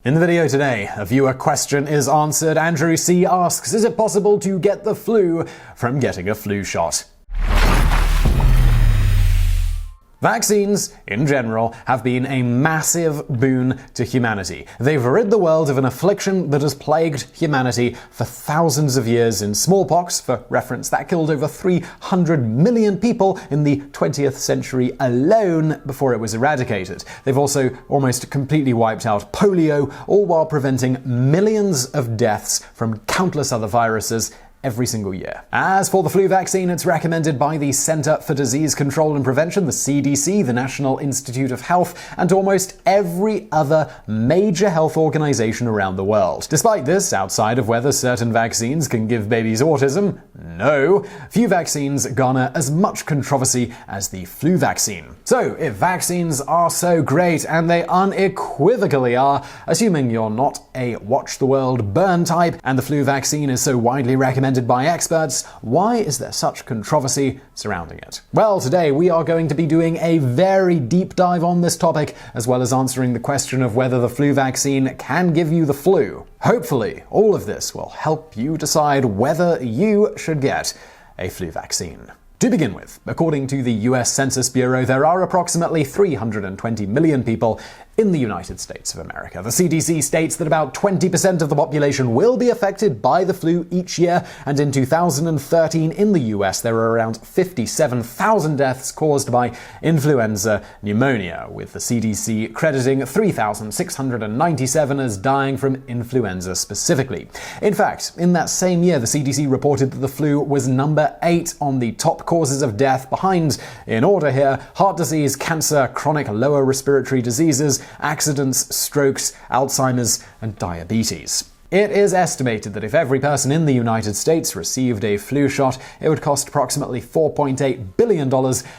In the video today, a viewer question is answered. Andrew C. asks, is it possible to get the flu from getting a flu shot? Vaccines, in general, have been a massive boon to humanity. They've rid the world of an affliction that has plagued humanity for thousands of years. In smallpox, for reference, that killed over 300 million people in the 20th century alone before it was eradicated. They've also almost completely wiped out polio, all while preventing millions of deaths from countless other viruses every single year. As for the flu vaccine, it's recommended by the Center for Disease Control and Prevention, the CDC, the National Institute of Health, and almost every other major health organization around the world. Despite this, outside of whether certain vaccines can give babies autism, no, few vaccines garner as much controversy as the flu vaccine. So, if vaccines are so great, and they unequivocally are, assuming you're not a watch the world burn type, and the flu vaccine is so widely recommended by experts, why is there such controversy surrounding it? Well, today we are going to be doing a very deep dive on this topic, as well as answering the question of whether the flu vaccine can give you the flu. Hopefully, all of this will help you decide whether you should get a flu vaccine. To begin with, according to the US Census Bureau, there are approximately 320 million people in the United States of America. The CDC states that about 20% of the population will be affected by the flu each year, and in 2013 in the US there were around 57,000 deaths caused by influenza pneumonia, with the CDC crediting 3,697 as dying from influenza specifically. In fact, in that same year, the CDC reported that the flu was number 8 on the top causes of death, behind, in order here, heart disease, cancer, chronic lower respiratory diseases, accidents, strokes, Alzheimer's, and diabetes. It is estimated that if every person in the United States received a flu shot, it would cost approximately $4.8 billion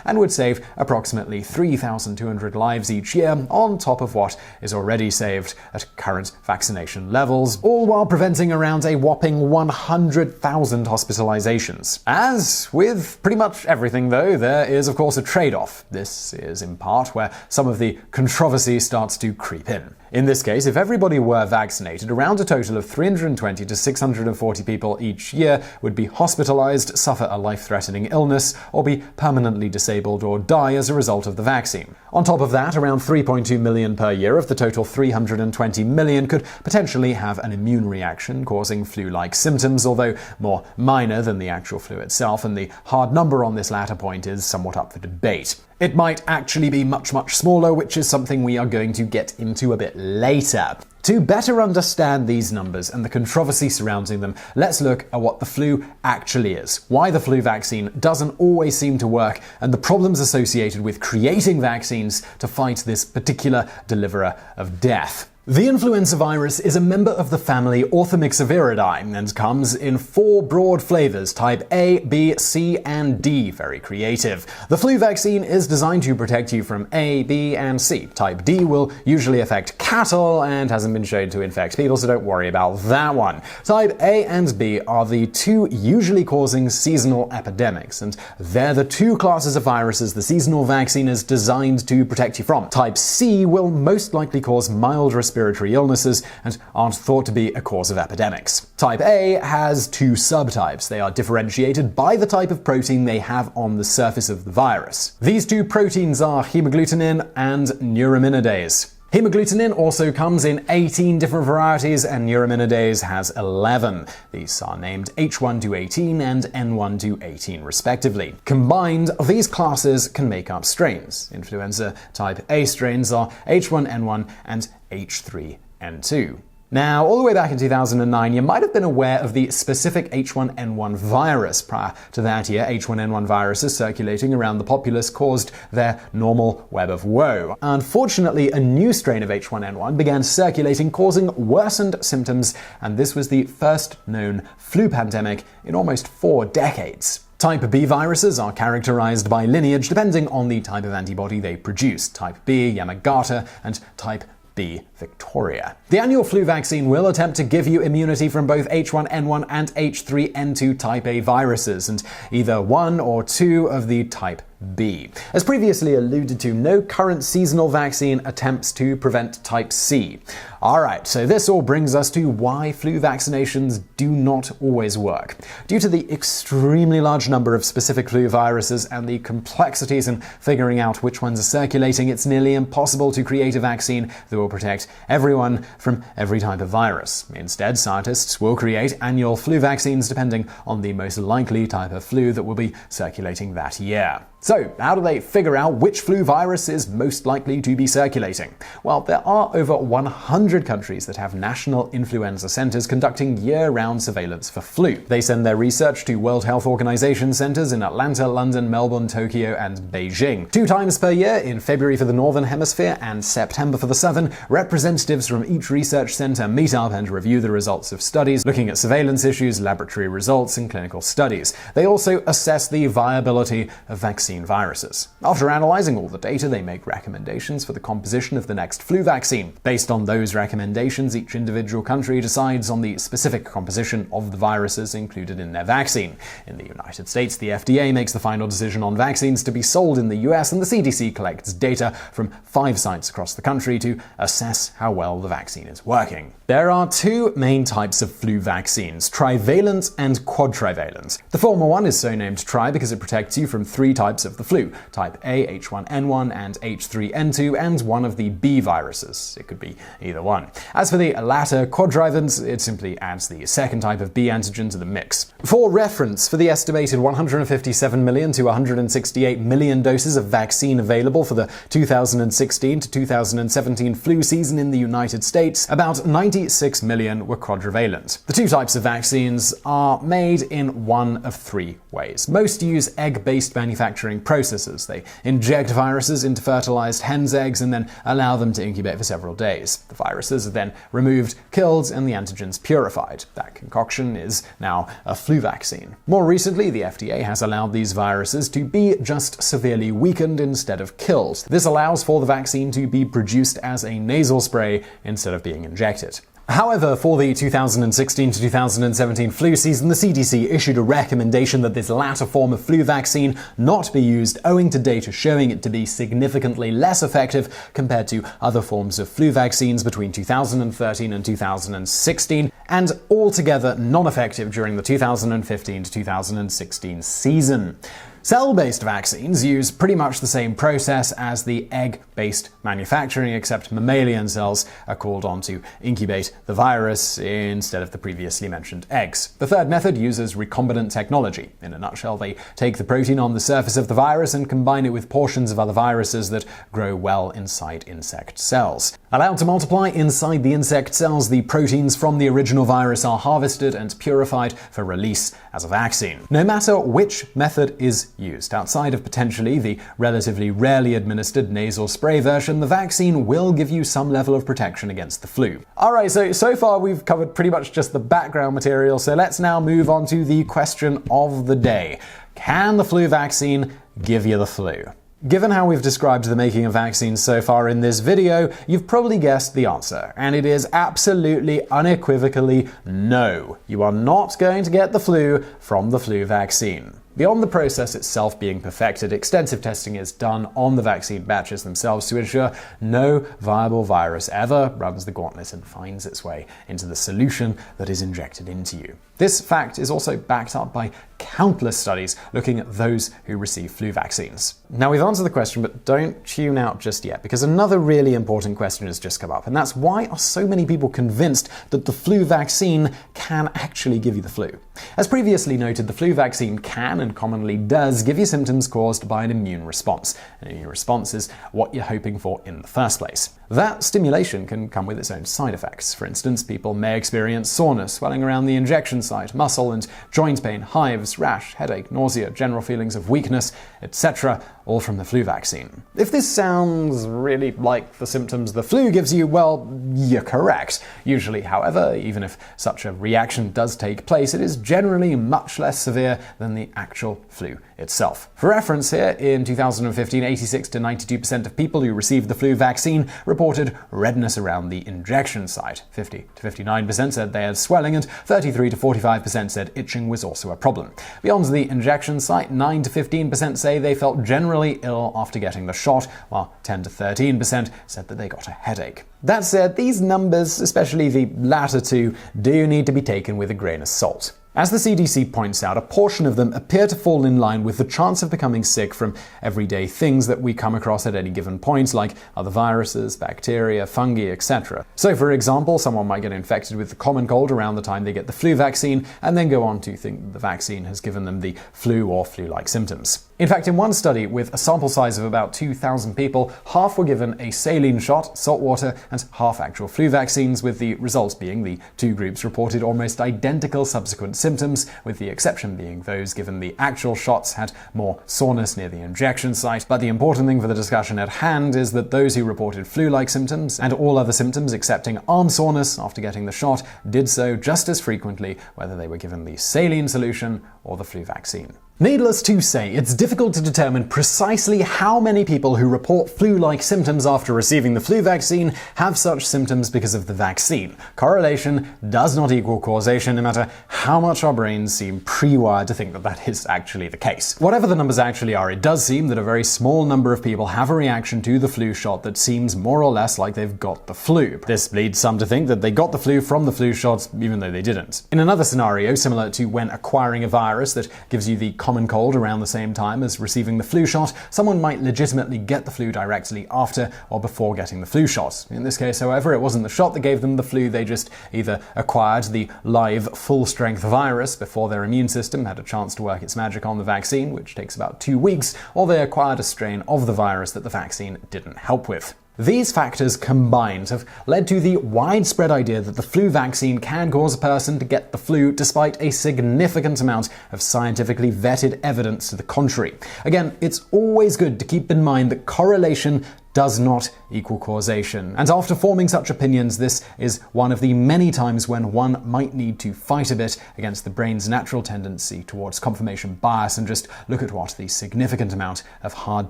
and would save approximately 3,200 lives each year, on top of what is already saved at current vaccination levels, all while preventing around a whopping 100,000 hospitalizations. As with pretty much everything, though, there is of course a trade-off. This is in part where some of the controversy starts to creep in. In this case, if everybody were vaccinated, around a total of 320 to 640 people each year would be hospitalized, suffer a life-threatening illness, or be permanently disabled or die as a result of the vaccine. On top of that, around 3.2 million per year of the total 320 million could potentially have an immune reaction causing flu-like symptoms, although more minor than the actual flu itself, and the hard number on this latter point is somewhat up for debate. It might actually be much smaller, which is something we are going to get into a bit later. To better understand these numbers and the controversy surrounding them, let's look at what the flu actually is, why the flu vaccine doesn't always seem to work, and the problems associated with creating vaccines to fight this particular deliverer of death. The influenza virus is a member of the family Orthomyxoviridae and comes in 4 broad flavors: type A, B, C, and D. Very creative. The flu vaccine is designed to protect you from A, B, and C. Type D will usually affect cattle and hasn't been shown to infect people, so don't worry about that one. Type A and B are the 2 usually causing seasonal epidemics, and they're the 2 classes of viruses the seasonal vaccine is designed to protect you from. Type C will most likely cause mild respiratory illnesses and aren't thought to be a cause of epidemics. Type A has 2 subtypes. They are differentiated by the type of protein they have on the surface of the virus. These 2 proteins are hemagglutinin and neuraminidase. Hemagglutinin also comes in 18 different varieties, and neuraminidase has 11. These are named H1-18 and N1-18 respectively. Combined, these classes can make up strains. Influenza type A strains are H1N1 and H3N2. Now, all the way back in 2009, you might have been aware of the specific H1N1 virus. Prior to that year, H1N1 viruses circulating around the populace caused their normal web of woe. Unfortunately, a new strain of H1N1 began circulating, causing worsened symptoms, and this was the first known flu pandemic in almost 4 decades. Type B viruses are characterized by lineage depending on the type of antibody they produce. Type B, Yamagata, and type B, Victoria. The annual flu vaccine will attempt to give you immunity from both H1N1 and H3N2 type A viruses, and either one or two of the type B. As previously alluded to, no current seasonal vaccine attempts to prevent type C. Alright, so this all brings us to why flu vaccinations do not always work. Due to the extremely large number of specific flu viruses and the complexities in figuring out which ones are circulating, it's nearly impossible to create a vaccine that will protect everyone from every type of virus. Instead, scientists will create annual flu vaccines depending on the most likely type of flu that will be circulating that year. So, how do they figure out which flu virus is most likely to be circulating? Well, there are over 100 countries that have national influenza centers conducting year-round surveillance for flu. They send their research to World Health Organization centers in Atlanta, London, Melbourne, Tokyo, and Beijing. 2 times per year, in February for the Northern Hemisphere and September for the Southern, representatives from each research center meet up and review the results of studies, looking at surveillance issues, laboratory results, and clinical studies. They also assess the viability of vaccine viruses. After analyzing all the data, they make recommendations for the composition of the next flu vaccine. Based on those recommendations, each individual country decides on the specific composition of the viruses included in their vaccine. In the United States, the FDA makes the final decision on vaccines to be sold in the US, and the CDC collects data from 5 sites across the country to assess how well the vaccine is working. There are 2 main types of flu vaccines, trivalent and quadrivalent. The former one is so named tri because it protects you from 3 types of the flu, type A, H1N1, and H3N2, and one of the B viruses. It could be either one. As for the latter, quadrivalent, it simply adds the second type of B antigen to the mix. For reference, for the estimated 157 million to 168 million doses of vaccine available for the 2016 to 2017 flu season in the United States, about 96 million were quadrivalent. The 2 types of vaccines are made in one of 3 ways. Most use egg-based manufacturing processes. They inject viruses into fertilized hen's eggs and then allow them to incubate for several days. The viruses are then removed, killed, and the antigens purified. That concoction is now a flu vaccine. More recently, the FDA has allowed these viruses to be just severely weakened instead of killed. This allows for the vaccine to be produced as a nasal spray instead of being injected. However, for the 2016 to 2017 flu season, the CDC issued a recommendation that this latter form of flu vaccine not be used, owing to data showing it to be significantly less effective compared to other forms of flu vaccines between 2013 and 2016, and altogether non-effective during the 2015 to 2016 season. Cell-based vaccines use pretty much the same process as the egg-based manufacturing, except mammalian cells are called on to incubate the virus instead of the previously mentioned eggs. The third method uses recombinant technology. In a nutshell, they take the protein on the surface of the virus and combine it with portions of other viruses that grow well inside insect cells. Allowed to multiply inside the insect cells, the proteins from the original virus are harvested and purified for release as a vaccine. No matter which method is used, outside of potentially the relatively rarely administered nasal spray version, the vaccine will give you some level of protection against the flu. Alright, so far we've covered pretty much just the background material, so let's now move on to the question of the day. Can the flu vaccine give you the flu? Given how we've described the making of vaccines so far in this video, you've probably guessed the answer, and it is absolutely, unequivocally no. You are not going to get the flu from the flu vaccine. Beyond the process itself being perfected, extensive testing is done on the vaccine batches themselves to ensure no viable virus ever runs the gauntlet and finds its way into the solution that is injected into you. This fact is also backed up by countless studies looking at those who receive flu vaccines. Now, we've answered the question, but don't tune out just yet, because another really important question has just come up, and that's why are so many people convinced that the flu vaccine can actually give you the flu? As previously noted, the flu vaccine can and commonly does give you symptoms caused by an immune response. An immune response is what you're hoping for in the first place. That stimulation can come with its own side effects. For instance, people may experience soreness, swelling around the injection site, muscle and joint pain, hives, rash, headache, nausea, general feelings of weakness, etc., all from the flu vaccine. If this sounds really like the symptoms the flu gives you, well, you're correct. Usually, however, even if such a reaction does take place, it is generally much less severe than the actual flu itself. For reference here, in 2015, 86 to 92% of people who received the flu vaccine reported redness around the injection site. 50 to 59% said they had swelling, and 33 to 45% said itching was also a problem. Beyond the injection site, 9 to 15% say they felt generally ill after getting the shot, while 10 to 13% said that they got a headache. That said, these numbers, especially the latter two, do need to be taken with a grain of salt. As the CDC points out, a portion of them appear to fall in line with the chance of becoming sick from everyday things that we come across at any given point, like other viruses, bacteria, fungi, etc. So, for example, someone might get infected with the common cold around the time they get the flu vaccine, and then go on to think that the vaccine has given them the flu or flu-like symptoms. In fact, in one study with a sample size of about 2,000 people, half were given a saline shot, salt water, and half actual flu vaccines, with the results being the two groups reported almost identical subsequent symptoms, with the exception being those given the actual shots had more soreness near the injection site. But the important thing for the discussion at hand is that those who reported flu-like symptoms and all other symptoms excepting arm soreness after getting the shot did so just as frequently whether they were given the saline solution or the flu vaccine. Needless to say, it's difficult to determine precisely how many people who report flu-like symptoms after receiving the flu vaccine have such symptoms because of the vaccine. Correlation does not equal causation, no matter how much our brains seem pre-wired to think that that is actually the case. Whatever the numbers actually are, it does seem that a very small number of people have a reaction to the flu shot that seems more or less like they've got the flu. This leads some to think that they got the flu from the flu shot, even though they didn't. In another scenario, similar to when acquiring a virus that gives you the common cold around the same time as receiving the flu shot, someone might legitimately get the flu directly after or before getting the flu shot. In this case, however, it wasn't the shot that gave them the flu, they just either acquired the live, full-strength virus before their immune system had a chance to work its magic on the vaccine, which takes about 2 weeks, or they acquired a strain of the virus that the vaccine didn't help with. These factors combined have led to the widespread idea that the flu vaccine can cause a person to get the flu despite a significant amount of scientifically vetted evidence to the contrary. Again, it's always good to keep in mind that correlation does not equal causation. And after forming such opinions, this is one of the many times when one might need to fight a bit against the brain's natural tendency towards confirmation bias and just look at what the significant amount of hard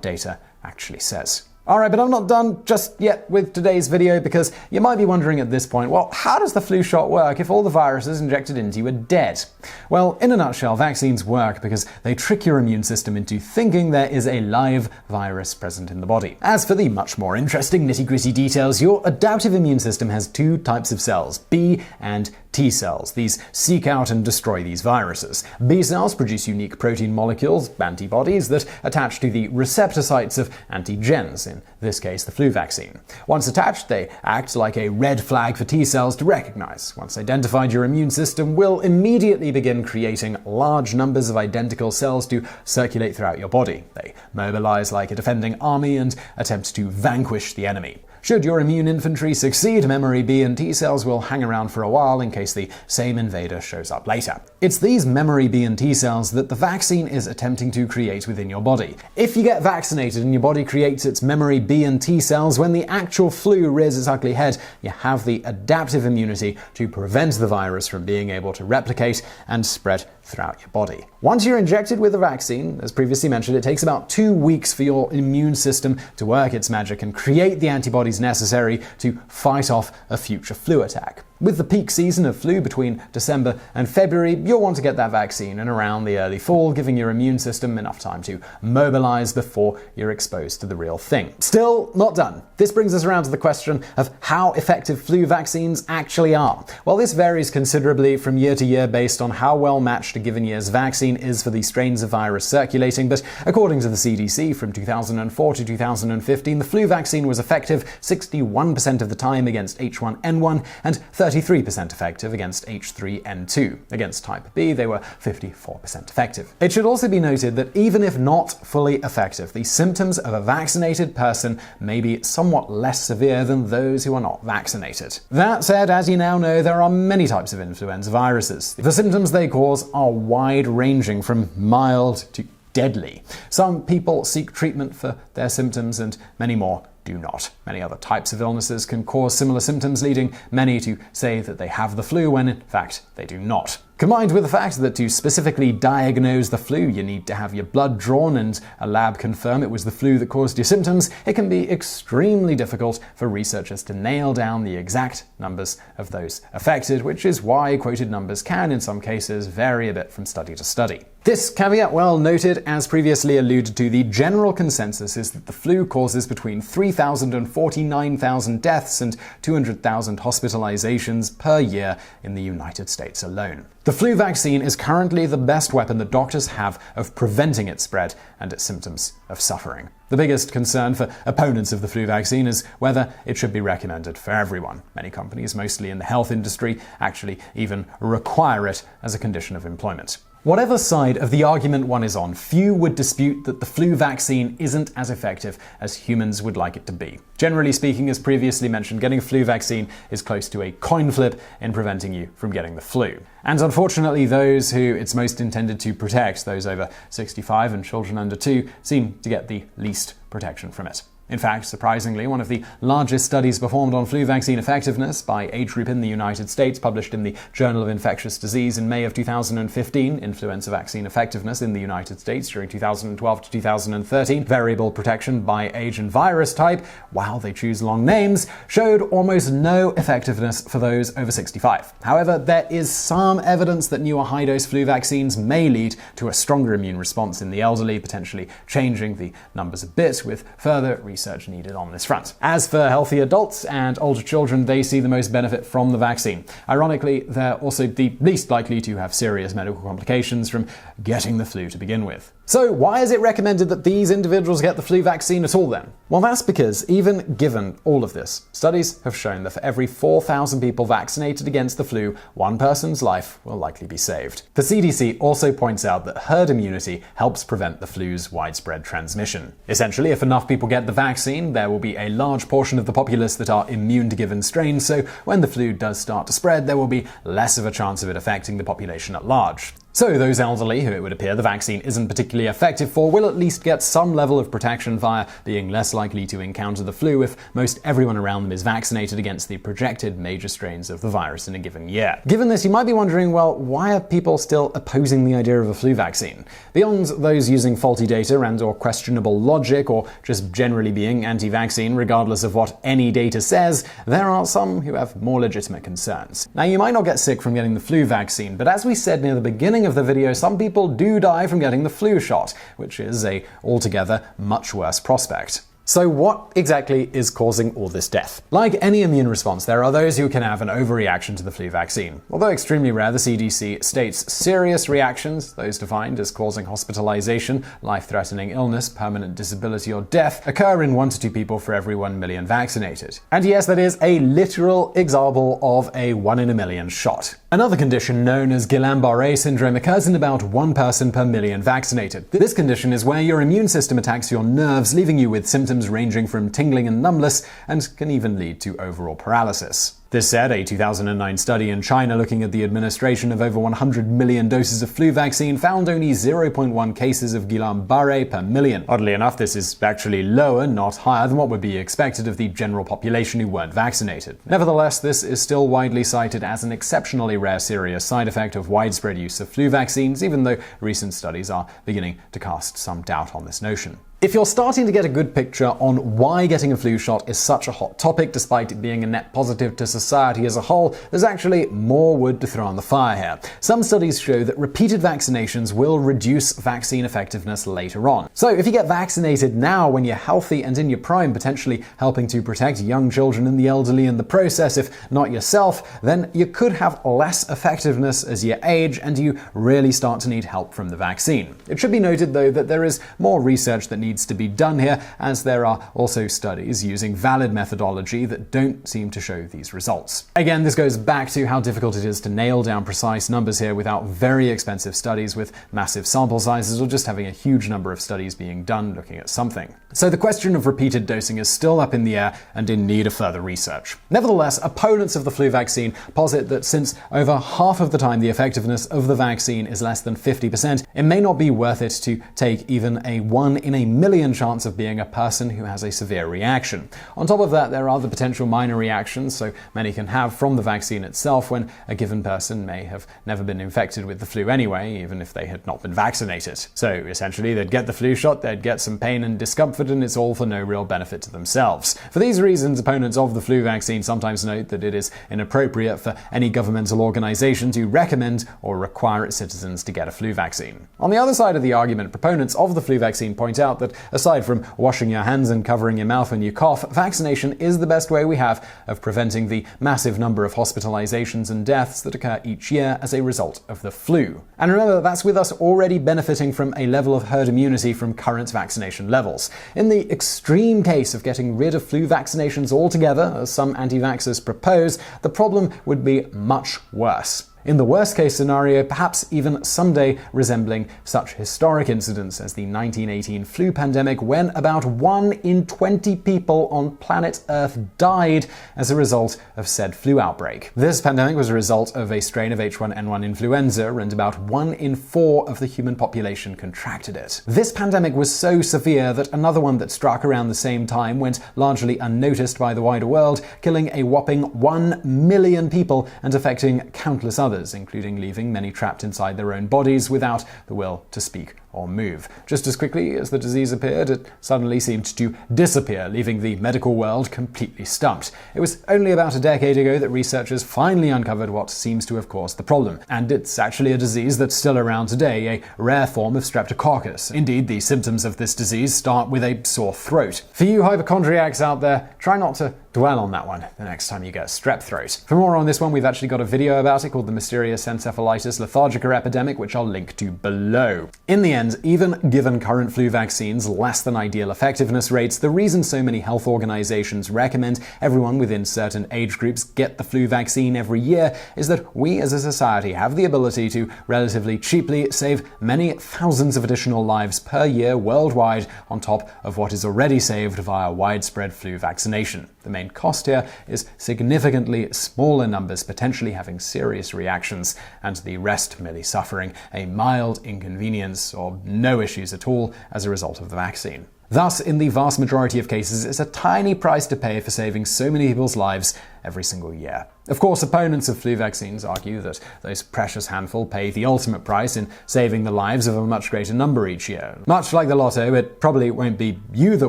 data actually says. Alright, but I'm not done just yet with today's video, because you might be wondering at this point, well, how does the flu shot work if all the viruses injected into you are dead? Well, in a nutshell, vaccines work because they trick your immune system into thinking there is a live virus present in the body. As for the much more interesting nitty-gritty details, your adaptive immune system has two types of cells, B and T cells. These seek out and destroy these viruses. B cells produce unique protein molecules, antibodies, that attach to the receptor sites of antigens, in this case the flu vaccine. Once attached, they act like a red flag for T cells to recognize. Once identified, your immune system will immediately begin creating large numbers of identical cells to circulate throughout your body. They mobilize like a defending army and attempt to vanquish the enemy. Should your immune infantry succeed, memory B and T cells will hang around for a while in case the same invader shows up later. It's these memory B and T cells that the vaccine is attempting to create within your body. If you get vaccinated and your body creates its memory B and T cells, when the actual flu rears its ugly head, you have the adaptive immunity to prevent the virus from being able to replicate and spread throughout your body. Once you're injected with the vaccine, as previously mentioned, it takes about 2 weeks for your immune system to work its magic and create the antibodies necessary to fight off a future flu attack. With the peak season of flu between December and February, you'll want to get that vaccine in around the early fall, giving your immune system enough time to mobilize before you're exposed to the real thing. Still not done. This brings us around to the question of how effective flu vaccines actually are. Well, this varies considerably from year to year based on how well matched a given year's vaccine is for the strains of virus circulating, but according to the CDC, from 2004 to 2015, the flu vaccine was effective 61% of the time against H1N1 and 33% effective against H3N2. Against type B, they were 54% effective. It should also be noted that even if not fully effective, the symptoms of a vaccinated person may be somewhat less severe than those who are not vaccinated. That said, as you now know, there are many types of influenza viruses. The symptoms they cause are wide-ranging from mild to deadly. Some people seek treatment for their symptoms and many more do not. Many other types of illnesses can cause similar symptoms, leading many to say that they have the flu when in fact they do not. Combined with the fact that to specifically diagnose the flu, you need to have your blood drawn and a lab confirm it was the flu that caused your symptoms, it can be extremely difficult for researchers to nail down the exact numbers of those affected, which is why quoted numbers can, in some cases, vary a bit from study to study. This caveat well noted, as previously alluded to, the general consensus is that the flu causes between 3,000 and 49,000 deaths and 200,000 hospitalizations per year in the United States alone. The flu vaccine is currently the best weapon that doctors have of preventing its spread and its symptoms of suffering. The biggest concern for opponents of the flu vaccine is whether it should be recommended for everyone. Many companies, mostly in the health industry, actually even require it as a condition of employment. Whatever side of the argument one is on, few would dispute that the flu vaccine isn't as effective as humans would like it to be. Generally speaking, as previously mentioned, getting a flu vaccine is close to a coin flip in preventing you from getting the flu. And unfortunately, those who it's most intended to protect, those over 65 and children under 2, seem to get the least protection from it. In fact, surprisingly, one of the largest studies performed on flu vaccine effectiveness by age group in the United States, published in the Journal of Infectious Disease in May of 2015, Influenza Vaccine Effectiveness in the United States during 2012 to 2013, variable protection by age and virus type, wow, they choose long names, showed almost no effectiveness for those over 65. However, there is some evidence that newer high-dose flu vaccines may lead to a stronger immune response in the elderly, potentially changing the numbers a bit, with further research needed on this front. As for healthy adults and older children, they see the most benefit from the vaccine. Ironically, they're also the least likely to have serious medical complications from getting the flu to begin with. So why is it recommended that these individuals get the flu vaccine at all then? Well, that's because even given all of this, studies have shown that for every 4,000 people vaccinated against the flu, one person's life will likely be saved. The CDC also points out that herd immunity helps prevent the flu's widespread transmission. Essentially, if enough people get the vaccine, there will be a large portion of the populace that are immune to given strains, so when the flu does start to spread, there will be less of a chance of it affecting the population at large. So those elderly who it would appear the vaccine isn't particularly effective for will at least get some level of protection via being less likely to encounter the flu if most everyone around them is vaccinated against the projected major strains of the virus in a given year. Given this, you might be wondering, well, why are people still opposing the idea of a flu vaccine? Beyond those using faulty data and or questionable logic, or just generally being anti-vaccine regardless of what any data says, there are some who have more legitimate concerns. Now, you might not get sick from getting the flu vaccine, but as we said near the beginning of the video, some people do die from getting the flu shot, which is a altogether much worse prospect. So what exactly is causing all this death? Like any immune response, there are those who can have an overreaction to the flu vaccine. Although extremely rare, the CDC states serious reactions, those defined as causing hospitalization, life-threatening illness, permanent disability, or death, occur in 1 to 2 people for every 1 million vaccinated. And yes, that is a literal example of a 1 in a million shot. Another condition known as Guillain-Barré syndrome occurs in about 1 person per million vaccinated. This condition is where your immune system attacks your nerves, leaving you with symptoms ranging from tingling and numbness, and can even lead to overall paralysis. This said, a 2009 study in China looking at the administration of over 100 million doses of flu vaccine found only 0.1 cases of Guillain-Barré per million. Oddly enough, this is actually lower, not higher, than what would be expected of the general population who weren't vaccinated. Nevertheless, this is still widely cited as an exceptionally rare serious side effect of widespread use of flu vaccines, even though recent studies are beginning to cast some doubt on this notion. If you're starting to get a good picture on why getting a flu shot is such a hot topic, despite it being a net positive to society as a whole, there's actually more wood to throw on the fire here. Some studies show that repeated vaccinations will reduce vaccine effectiveness later on. So if you get vaccinated now when you're healthy and in your prime, potentially helping to protect young children and the elderly in the process, if not yourself, then you could have less effectiveness as you age and you really start to need help from the vaccine. It should be noted, though, that there is more research that needs to be done here, as there are also studies using valid methodology that don't seem to show these results. Again, this goes back to how difficult it is to nail down precise numbers here without very expensive studies with massive sample sizes, or just having a huge number of studies being done looking at something. So the question of repeated dosing is still up in the air and in need of further research. Nevertheless, opponents of the flu vaccine posit that since over half of the time the effectiveness of the vaccine is less than 50%, it may not be worth it to take even a 1 in a million chance of being a person who has a severe reaction. On top of that, there are the potential minor reactions, so many can have from the vaccine itself when a given person may have never been infected with the flu anyway, even if they had not been vaccinated. So essentially, they'd get the flu shot, they'd get some pain and discomfort, and it's all for no real benefit to themselves. For these reasons, opponents of the flu vaccine sometimes note that it is inappropriate for any governmental organization to recommend or require its citizens to get a flu vaccine. On the other side of the argument, proponents of the flu vaccine point out that aside from washing your hands and covering your mouth when you cough, vaccination is the best way we have of preventing the massive number of hospitalizations and deaths that occur each year as a result of the flu. And remember, that's with us already benefiting from a level of herd immunity from current vaccination levels. In the extreme case of getting rid of flu vaccinations altogether, as some anti-vaxxers propose, the problem would be much worse. In the worst-case scenario, perhaps even someday resembling such historic incidents as the 1918 flu pandemic, when about 1 in 20 people on planet Earth died as a result of said flu outbreak. This pandemic was a result of a strain of H1N1 influenza, and about 1 in 4 of the human population contracted it. This pandemic was so severe that another one that struck around the same time went largely unnoticed by the wider world, killing a whopping 1 million people and affecting countless others, including leaving many trapped inside their own bodies without the will to speak or move. Just as quickly as the disease appeared, it suddenly seemed to disappear, leaving the medical world completely stumped. It was only about a decade ago that researchers finally uncovered what seems to have caused the problem. And it's actually a disease that's still around today, a rare form of streptococcus. Indeed, the symptoms of this disease start with a sore throat. For you hypochondriacs out there, try not to dwell on that one the next time you get strep throat. For more on this one, we've actually got a video about it called the mysterious Encephalitis Lethargica Epidemic, which I'll link to below. In the end, even given current flu vaccines' less than ideal effectiveness rates, the reason so many health organizations recommend everyone within certain age groups get the flu vaccine every year is that we as a society have the ability to relatively cheaply save many thousands of additional lives per year worldwide on top of what is already saved via widespread flu vaccination. The main cost here is significantly smaller numbers potentially having serious reactions, and the rest merely suffering a mild inconvenience or no issues at all as a result of the vaccine. Thus, in the vast majority of cases, it's a tiny price to pay for saving so many people's lives every single year. Of course, opponents of flu vaccines argue that those precious handful pay the ultimate price in saving the lives of a much greater number each year. Much like the lotto, it probably won't be you that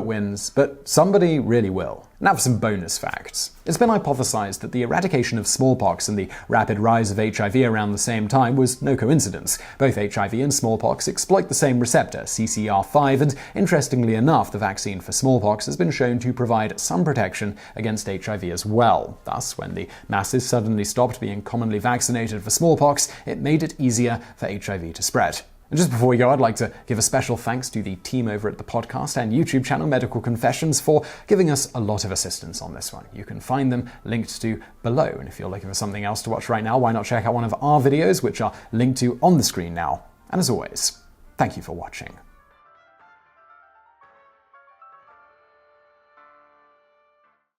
wins, but somebody really will. Now for some bonus facts. It's been hypothesized that the eradication of smallpox and the rapid rise of HIV around the same time was no coincidence. Both HIV and smallpox exploit the same receptor, CCR5, and interestingly enough, the vaccine for smallpox has been shown to provide some protection against HIV as well. Thus, when the masses suddenly stopped being commonly vaccinated for smallpox, it made it easier for HIV to spread. And just before we go, I'd like to give a special thanks to the team over at the podcast and YouTube channel Medical Confessions for giving us a lot of assistance on this one. You can find them linked to below. And if you're looking for something else to watch right now, why not check out one of our videos, which are linked to on the screen now. And as always, thank you for watching.